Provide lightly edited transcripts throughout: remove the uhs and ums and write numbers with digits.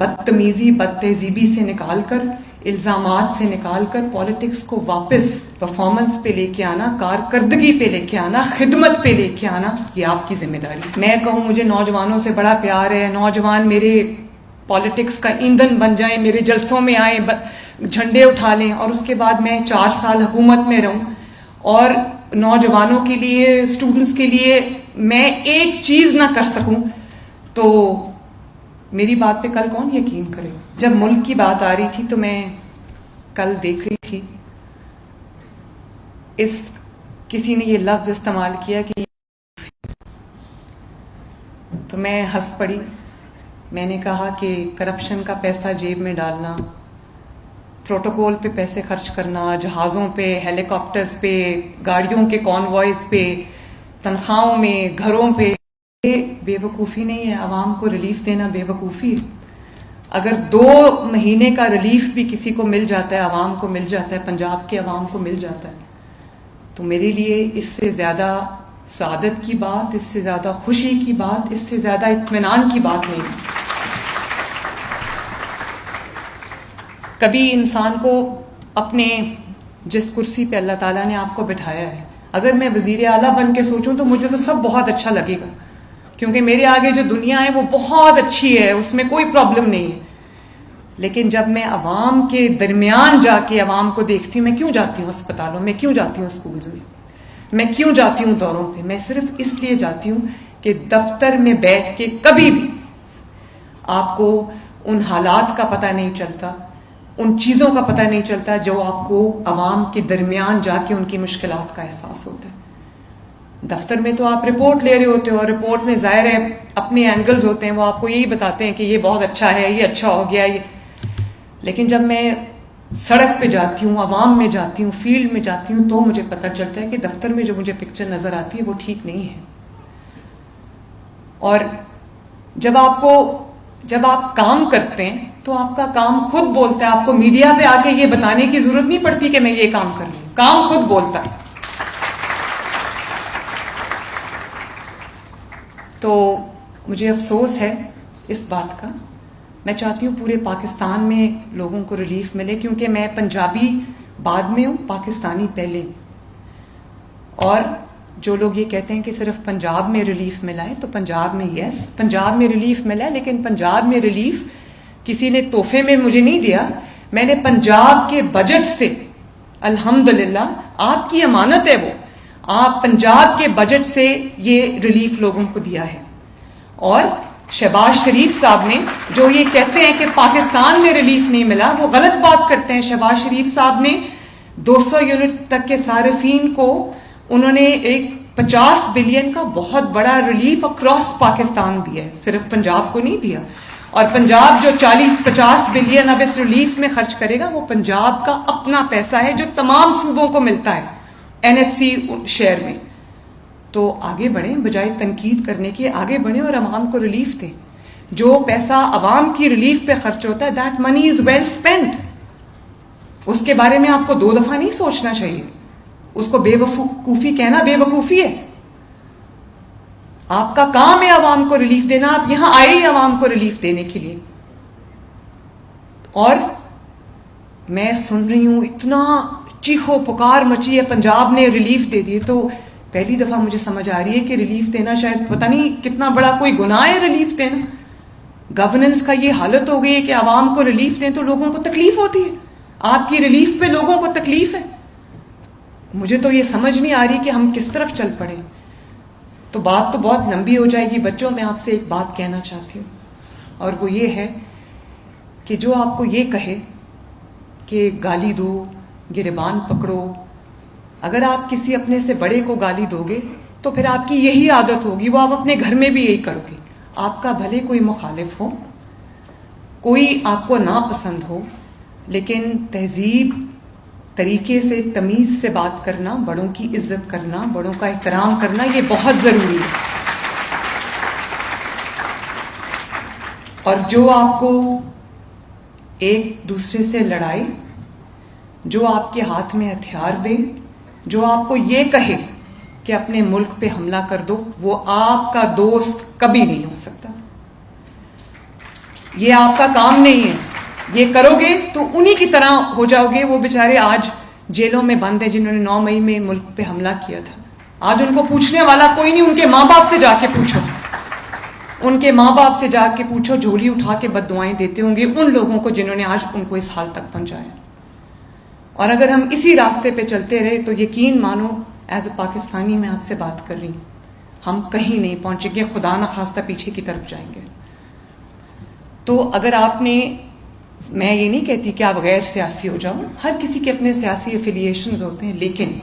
بدتمیزی بدتہذیبی سے نکال کر، الزامات سے نکال کر پالیٹکس کو واپس پرفارمنس پہ لے کے آنا، کارکردگی پہ لے کے آنا، خدمت پہ لے کے آنا، یہ آپ کی ذمہ داری. میں کہوں مجھے نوجوانوں سے بڑا پیار ہے، نوجوان میرے پالیٹکس کا ایندھن بن جائیں، میرے جلسوں میں آئیں، جھنڈے اٹھا لیں، اور اس کے بعد میں 4 سال حکومت میں رہوں اور نوجوانوں کے لیے، اسٹوڈنٹس کے لیے میں ایک چیز نہ کر سکوں تو میری بات پہ کل کون یقین کرے. جب ملک کی بات آ رہی تھی تو میں کل دیکھ رہی تھی، کسی نے یہ لفظ استعمال کیا کہ تو میں ہنس پڑی. میں نے کہا کہ کرپشن کا پیسہ جیب میں ڈالنا، پروٹوکول پہ پیسے خرچ کرنا، جہازوں پہ، ہیلی کاپٹرز پہ، گاڑیوں کے کانوائز پہ، تنخواہوں میں، گھروں پہ، یہ بے وقوفی نہیں ہے. عوام کو ریلیف دینا بے وقوفی ہے. اگر 2 مہینے کا ریلیف بھی کسی کو مل جاتا ہے، عوام کو مل جاتا ہے، پنجاب کے عوام کو مل جاتا ہے، تو میرے لیے اس سے زیادہ سعادت کی بات، اس سے زیادہ خوشی کی بات، اس سے زیادہ اطمینان کی بات نہیں ہے. کبھی انسان کو اپنے جس کرسی پہ اللہ تعالیٰ نے آپ کو بٹھایا ہے، اگر میں وزیر اعلیٰ بن کے سوچوں تو مجھے تو سب بہت اچھا لگے گا، کیونکہ میرے آگے جو دنیا ہے وہ بہت اچھی ہے، اس میں کوئی پرابلم نہیں ہے. لیکن جب میں عوام کے درمیان جا کے عوام کو دیکھتی ہوں، میں کیوں جاتی ہوں اسپتالوں میں، کیوں جاتی ہوں اسکولز میں کیوں جاتی ہوں دوروں پہ؟ میں صرف اس لیے جاتی ہوں کہ دفتر میں بیٹھ کے کبھی بھی آپ کو ان حالات کا پتہ نہیں چلتا، ان چیزوں کا پتہ نہیں چلتا جو آپ کو عوام کے درمیان جا کے ان کی مشکلات کا احساس ہوتا ہے. دفتر میں تو آپ رپورٹ لے رہے ہوتے ہو، اور رپورٹ میں ظاہر ہے اپنے اینگلز ہوتے ہیں، وہ آپ کو یہی بتاتے ہیں کہ یہ بہت اچھا ہے، یہ اچھا ہو گیا. لیکن جب میں سڑک پہ جاتی ہوں، عوام میں جاتی ہوں، فیلڈ میں جاتی ہوں، تو مجھے پتہ چلتا ہے کہ دفتر میں جو مجھے پکچر نظر آتی ہے وہ ٹھیک نہیں ہے. اور جب آپ کام کرتے ہیں تو آپ کا کام خود بولتا ہے. آپ کو میڈیا پہ آ کے یہ بتانے کی ضرورت نہیں پڑتی کہ میں یہ کام کر رہی ہوں، کام خود بولتا ہے. تو مجھے افسوس ہے اس بات کا. میں چاہتی ہوں پورے پاکستان میں لوگوں کو ریلیف ملے، کیونکہ میں پنجابی بعد میں ہوں، پاکستانی پہلے. اور جو لوگ یہ کہتے ہیں کہ صرف پنجاب میں ریلیف ملا ہے، تو پنجاب میں پنجاب میں ریلیف ملا ہے، لیکن پنجاب میں ریلیف کسی نے تحفے میں مجھے نہیں دیا. میں نے پنجاب کے بجٹ سے، الحمدللہ آپ کی امانت ہے وہ، آپ پنجاب کے بجٹ سے یہ ریلیف لوگوں کو دیا ہے. اور شہباز شریف صاحب نے جو یہ کہتے ہیں کہ پاکستان میں ریلیف نہیں ملا، وہ غلط بات کرتے ہیں. شہباز شریف صاحب نے 200 یونٹ تک کے صارفین کو انہوں نے ایک 50 بلین کا بہت بڑا ریلیف اکراس پاکستان دیا ہے، صرف پنجاب کو نہیں دیا. اور پنجاب جو 40-50 بلین اب اس ریلیف میں خرچ کرے گا، وہ پنجاب کا اپنا پیسہ ہے جو تمام صوبوں کو ملتا ہے NFC شیئر میں. تو آگے بڑھیں، بجائے تنقید کرنے کے آگے بڑھیں اور عوام کو ریلیف دیں. جو پیسہ عوام کی ریلیف پہ خرچ ہوتا ہے، that money is well spent. اس کے بارے میں آپ کو 2 دفعہ نہیں سوچنا چاہیے. اس کو بے وقوفی کہنا بے وقوفی ہے. آپ کا کام ہے عوام کو ریلیف دینا، آپ یہاں آئے ہی عوام کو ریلیف دینے کے لیے. اور میں سن رہی ہوں اتنا چیخو پکار مچی ہے، پنجاب نے ریلیف دے دیے. تو پہلی دفعہ مجھے سمجھ آ رہی ہے کہ ریلیف دینا شاید پتہ نہیں کتنا بڑا کوئی گناہ ہے ریلیف دینا. گورننس کا یہ حالت ہو گئی ہے کہ عوام کو ریلیف دیں تو لوگوں کو تکلیف ہوتی ہے. آپ کی ریلیف پہ لوگوں کو تکلیف ہے. مجھے تو یہ سمجھ نہیں آ رہی کہ ہم کس طرف چل پڑیں. تو بات تو بہت لمبی ہو جائے گی. بچوں، میں آپ سے ایک بات کہنا چاہتی ہوں، اور وہ یہ ہے کہ جو آپ کو یہ کہے کہ گالی دو، گریبان پکڑو، اگر آپ کسی اپنے سے بڑے کو گالی دو گے تو پھر آپ کی یہی عادت ہوگی، وہ آپ اپنے گھر میں بھی یہی کرو گے. آپ کا بھلے کوئی مخالف ہو، کوئی آپ کو ناپسند ہو، لیکن تہذیب، طریقے سے، تمیز سے بات کرنا، بڑوں کی عزت کرنا، بڑوں کا احترام کرنا، یہ بہت ضروری ہے. اور جو آپ کو ایک دوسرے سے لڑائے، جو آپ کے ہاتھ میں ہتھیار دے، جو آپ کو یہ کہے کہ اپنے ملک پہ حملہ کر دو، وہ آپ کا دوست کبھی نہیں ہو سکتا. یہ آپ کا کام نہیں ہے. یہ کرو گے تو انہی کی طرح ہو جاؤ گے. وہ بیچارے آج جیلوں میں بند ہیں جنہوں نے 9 مئی میں ملک پہ حملہ کیا تھا. آج ان کو پوچھنے والا کوئی نہیں. ان کے ماں باپ سے جا کے پوچھو, ان کے ماں باپ سے جا کے پوچھو, جھولی اٹھا کے بد دعائیں دیتے ہوں گے ان لوگوں کو جنہوں نے آج ان کو اس حال تک پہنچایا. اور اگر ہم اسی راستے پہ چلتے رہے تو یقین مانو, ایز اے پاکستانی میں آپ سے بات کر رہی ہوں, ہم کہیں نہیں پہنچیں گے, خدا نخواستہ پیچھے کی طرف جائیں گے. تو اگر آپ نے, میں یہ نہیں کہتی کہ آپ غیر سیاسی ہو جاؤ, ہر کسی کے اپنے سیاسی افیلیشنز ہوتے ہیں, لیکن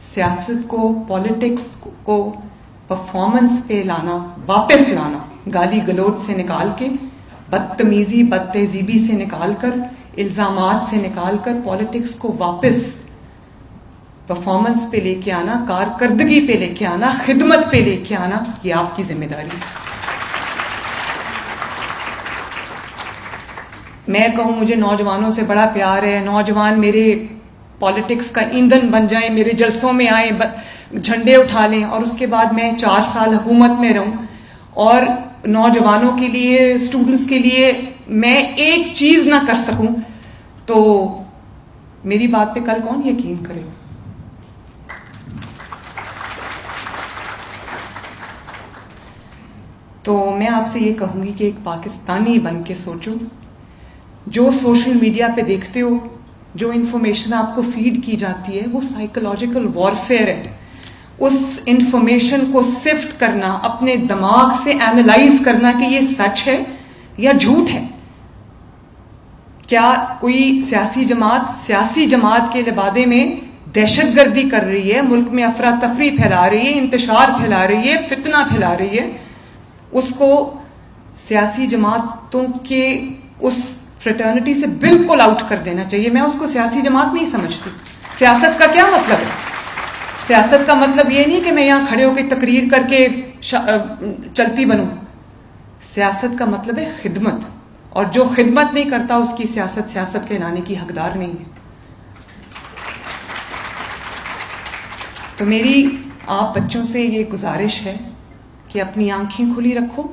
سیاست کو, پالیٹکس کو پرفارمنس پہ لانا, واپس لانا, گالی گلوچ سے نکال کے, بدتمیزی بد تہذیبی سے نکال کر, الزامات سے نکال کر پالیٹکس کو واپس پرفارمنس پہ لے کے آنا, کارکردگی پہ لے کے آنا, خدمت پہ لے کے آنا, یہ آپ کی ذمہ داری ہے. میں کہوں مجھے نوجوانوں سے بڑا پیار ہے, نوجوان میرے پالیٹکس کا ایندھن بن جائیں, میرے جلسوں میں آئیں, جھنڈے اٹھا لیں, اور اس کے بعد میں 4 سال حکومت میں رہوں اور نوجوانوں کے لیے, اسٹوڈنٹس کے لیے میں ایک چیز نہ کر سکوں, تو میری بات پہ کل کون یقین کرے. تو میں آپ سے یہ کہوں گی کہ ایک پاکستانی بن کے سوچو. جو سوشل میڈیا پہ دیکھتے ہو, جو انفارمیشن آپ کو فیڈ کی جاتی ہے, وہ سائیکولوجیکل وارفیئر ہے. اس انفارمیشن کو سفٹ کرنا, اپنے دماغ سے اینالائز کرنا کہ یہ سچ ہے یا جھوٹ ہے. کیا کوئی سیاسی جماعت کے لبادے میں دہشت گردی کر رہی ہے, ملک میں افراتفری پھیلا رہی ہے, انتشار پھیلا رہی ہے, فتنہ پھیلا رہی ہے, اس کو سیاسی جماعتوں کے اس فریٹرنٹی سے بالکل آؤٹ کر دینا چاہیے. میں اس کو سیاسی جماعت نہیں سمجھتی. سیاست کا کیا مطلب ہے؟ سیاست کا مطلب یہ نہیں کہ میں یہاں کھڑے ہو کے تقریر کر کے چلتی بنوں. سیاست کا مطلب ہے خدمت, اور جو خدمت نہیں کرتا اس کی سیاست کہلانے کی حقدار نہیں ہے. تو میری آپ بچوں سے یہ گزارش ہے کہ اپنی آنکھیں کھلی رکھو,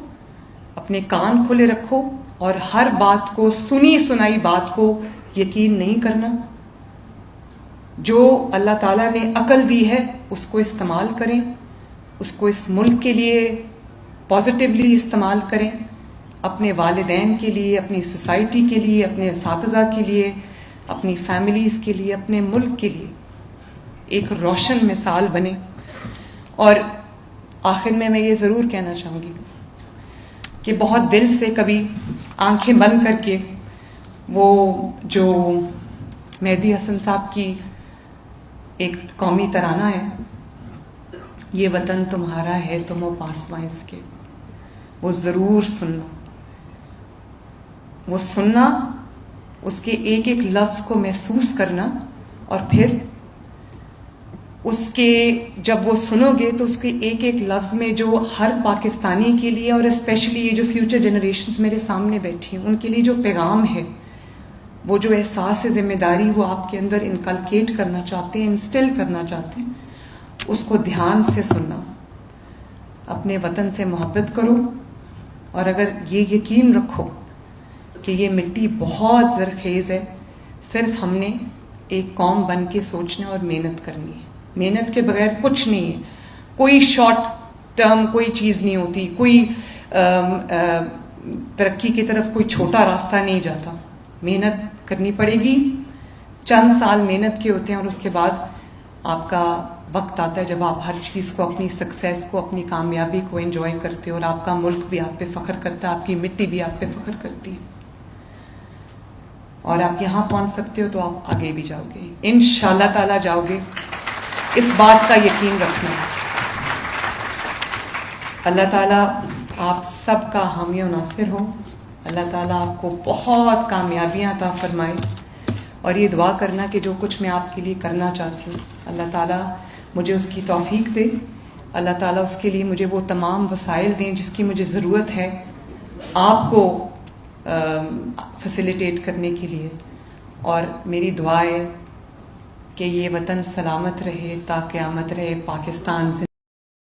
اپنے کان کھلے رکھو, اور ہر بات کو, سنی سنائی بات کو یقین نہیں کرنا. جو اللہ تعالیٰ نے عقل دی ہے اس کو استعمال کریں, اس کو اس ملک کے لیے پازیٹیولی استعمال کریں, اپنے والدین کے لیے, اپنی سوسائٹی کے لیے, اپنے اساتذہ کے لیے, اپنی فیملیز کے لیے, اپنے ملک کے لیے ایک روشن مثال بنے. اور آخر میں یہ ضرور کہنا چاہوں گی کہ بہت دل سے کبھی آنکھیں بند کر کے وہ جو مہدی حسن صاحب کی ایک قومی ترانہ ہے, یہ وطن تمہارا ہے تم و پاسباں اس کے, وہ ضرور سننا. وہ سننا, اس کے ایک ایک لفظ کو محسوس کرنا, اور پھر اس کے جب وہ سنو گے تو اس کے ایک ایک لفظ میں جو ہر پاکستانی کے لیے, اور اسپیشلی یہ جو فیوچر جنریشنز میرے سامنے بیٹھی ہیں ان کے لیے جو پیغام ہے, وہ جو احساس ذمہ داری وہ آپ کے اندر انکلکیٹ کرنا چاہتے ہیں, انسٹل کرنا چاہتے ہیں, اس کو دھیان سے سننا. اپنے وطن سے محبت کرو, اور اگر یہ یقین رکھو کہ یہ مٹی بہت زرخیز ہے, صرف ہم نے ایک قوم بن کے سوچنا اور محنت کرنی ہے. محنت کے بغیر کچھ نہیں ہے. کوئی شارٹ ٹرم کوئی چیز نہیں ہوتی, کوئی ترقی کی طرف کوئی چھوٹا راستہ نہیں جاتا. محنت کرنی پڑے گی, چند سال محنت کے ہوتے ہیں, اور اس کے بعد آپ کا وقت آتا ہے جب آپ ہر چیز کو, اپنی سکسیس کو, اپنی کامیابی کو انجوائے کرتے ہو, اور آپ کا ملک بھی آپ پہ فخر کرتا ہے, آپ کی مٹی بھی آپ پہ فخر کرتی ہے, اور آپ یہاں پہنچ سکتے ہو تو آپ آگے بھی جاؤ گے, انشاءاللہ تعالی جاؤ گے. اس بات کا یقین رکھنا. اللہ تعالیٰ آپ سب کا حامی و ناصر ہو. اللہ تعالیٰ آپ کو بہت کامیابیاں عطا فرمائے, اور یہ دعا کرنا کہ جو کچھ میں آپ کے لیے کرنا چاہتی ہوں اللہ تعالیٰ مجھے اس کی توفیق دے. اللہ تعالیٰ اس کے لیے مجھے وہ تمام وسائل دیں جس کی مجھے ضرورت ہے آپ کو فیسیلیٹیٹ کرنے کے لیے. اور میری دعا ہے کہ یہ وطن سلامت رہے تا قیامت رہے, پاکستان